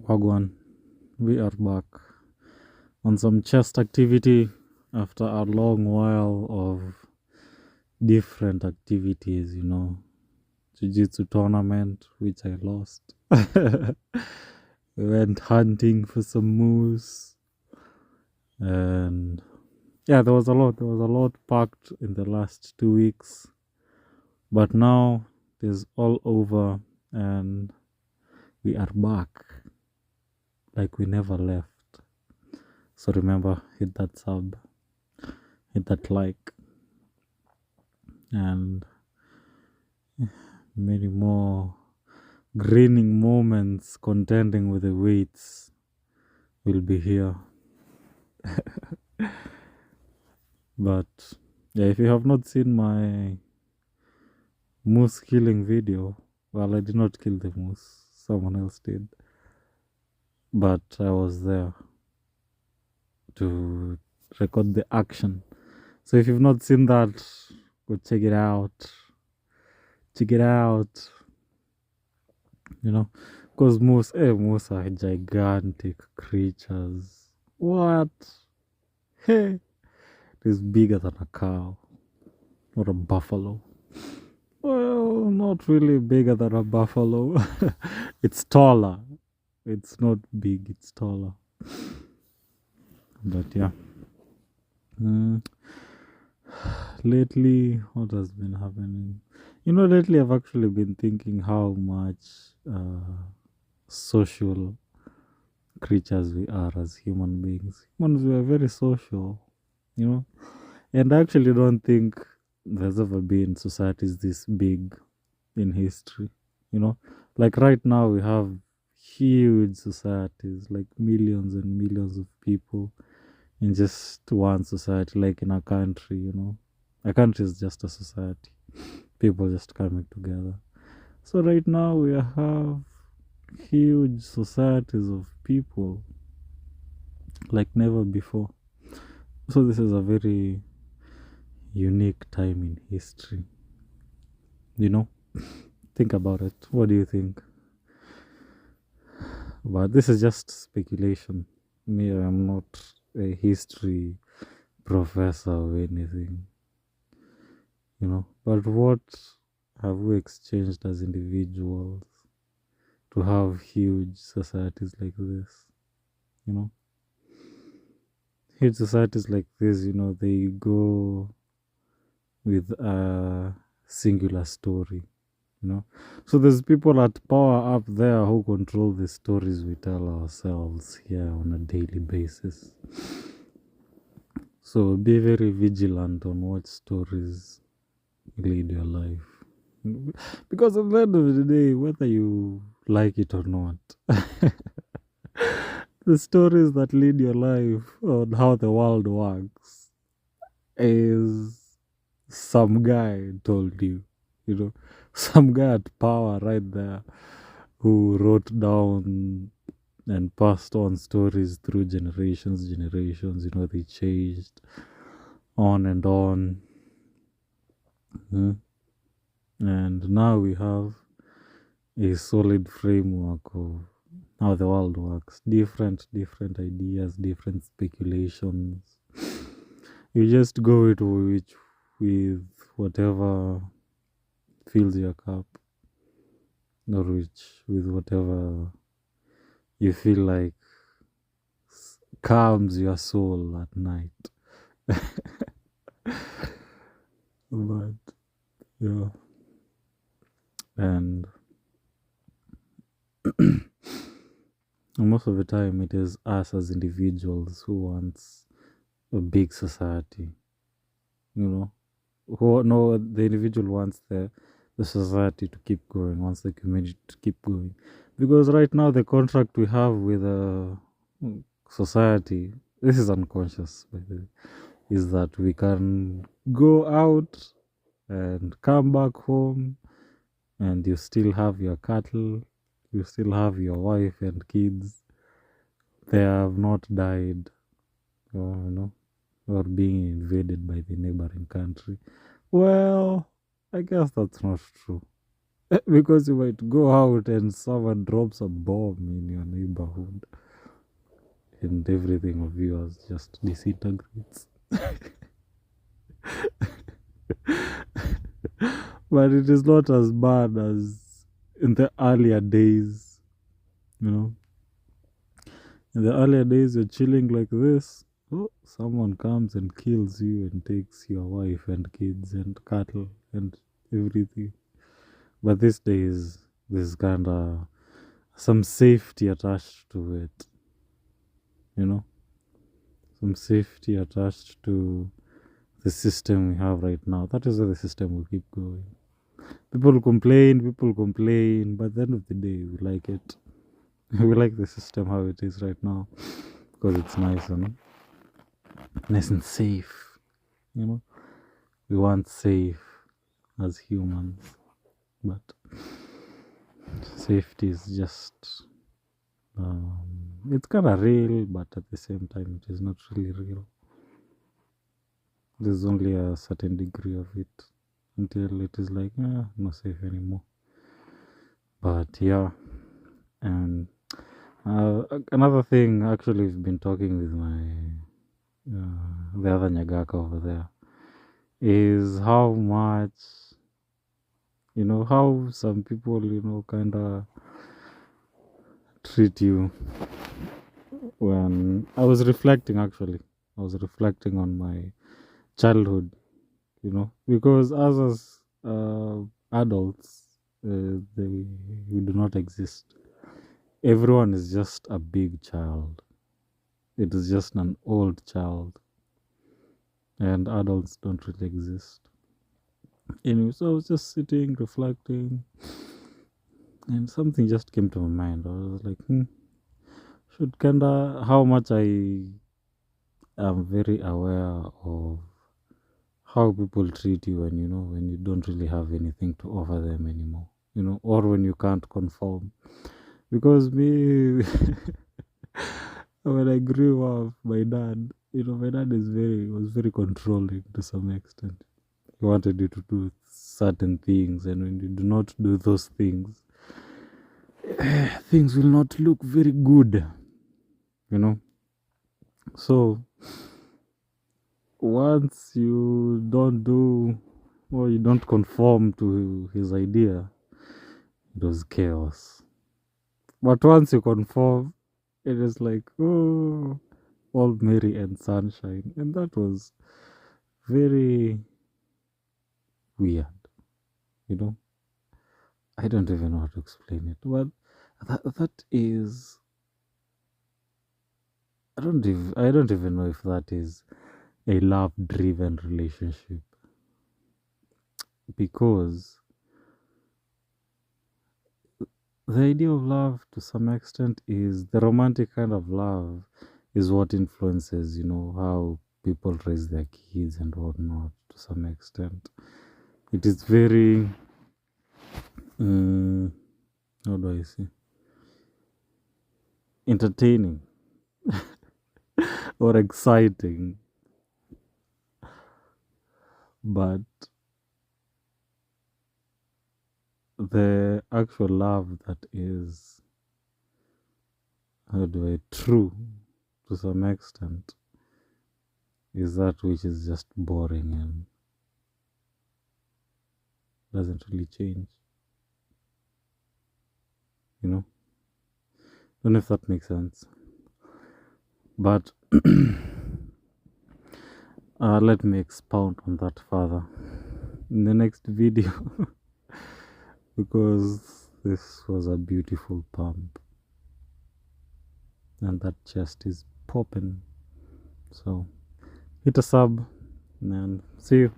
Wagwan, we are back on some chest activity after a long while of different activities, Jiu-Jitsu tournament, which I lost. We went hunting for some moose, and yeah, there was a lot packed in the last 2 weeks, but now it is all over and we are back like we never left. So remember, hit that sub, hit that like, and many more grinning moments contending with the weights will be here. But yeah, if you have not seen my moose killing video, well, I did not kill the moose, someone else did, but I was there to record the action. So if you've not seen that, go check it out. Check it out. Because moose are gigantic creatures. What? Hey, it is bigger than a cow, not a buffalo. Well, not really bigger than a buffalo. It's taller. It's not big, it's taller. But yeah. Lately, what has been happening? Lately I've actually been thinking how much social creatures we are as human beings. Humans, we are very social, you know. And I actually don't think there's ever been societies this big in history, you know. Like right now, we have huge societies, like millions and millions of people in just one society, like in a country, A country is just a society, people just coming together. So right now, we have huge societies of people like never before. So this is a very unique time in history. You know, think about it. What do you think? But this is just speculation. Me, I'm not a history professor or anything. But what have we exchanged as individuals to have huge societies like this? You know, huge societies like this, they go with a singular story, So there's people at power up there who control the stories we tell ourselves here on a daily basis. So be very vigilant on what stories lead your life. Because at the end of the day, whether you like it or not, the stories that lead your life on how the world works is some guy told you, some guy at power right there who wrote down and passed on stories through generations, they changed on and on. And now we have a solid framework of how the world works. Different ideas, different speculations. You just go with whatever fills your cup, or with whatever you feel like calms your soul at night. But yeah, and most of the time it is us as individuals who wants a big society, who no the individual wants the society to keep going, wants the community to keep going, because right now the contract we have with a society, this is unconscious by the way, is that we can go out and come back home and you still have your cattle, you still have your wife and kids. They have not died, or being invaded by the neighboring country. Well, I guess that's not true. Because you might go out and someone drops a bomb in your neighborhood and everything of yours just disintegrates. But it is not as bad as in the earlier days, you know. In the earlier days, you're chilling like this. Oh, someone comes and kills you and takes your wife and kids and cattle and everything. But these days, there's kind of some safety attached to it, you know, some safety attached to the system we have right now. That is why the system will keep going. People complain, but at the end of the day, we like it. We like the system how it is right now because it's nice and safe, you know. We want safe as humans, but safety is just it's kind of real, but at the same time, it is not really real. There's only a certain degree of it until it is like, not safe anymore. But yeah, and another thing, actually, we've been talking with the other Nyagaka over there, is how much, how some people, kind of treat you. When I was reflecting, actually, I was reflecting on my childhood, because us as adults, we do not exist. Everyone is just a big child. It is just an old child, and adults don't really exist. Anyway, so I was just sitting, reflecting, and something just came to my mind. I was like, should kinda how much I am very aware of how people treat you when you don't really have anything to offer them anymore, or when you can't conform. Because me, when I grew up, my dad was very controlling to some extent. He wanted you to do certain things, and when you do not do those things, things will not look very good, you know. So once you don't do or you don't conform to his idea, it was chaos. But once you conform, it is like, oh, all merry and sunshine. And that was very weird, you know. I don't even know how to explain it. But that is I don't even know if that is a love driven relationship, because the idea of love to some extent is the romantic kind of love is what influences, how people raise their kids and whatnot to some extent. It is very how do I say, entertaining or exciting, but the actual love that is, how do I, true to some extent, is that which is just boring and doesn't really change, you know. Don't know if that makes sense, but let me expound on that further in the next video because this was a beautiful pump and that chest is popping. So hit a sub and see you.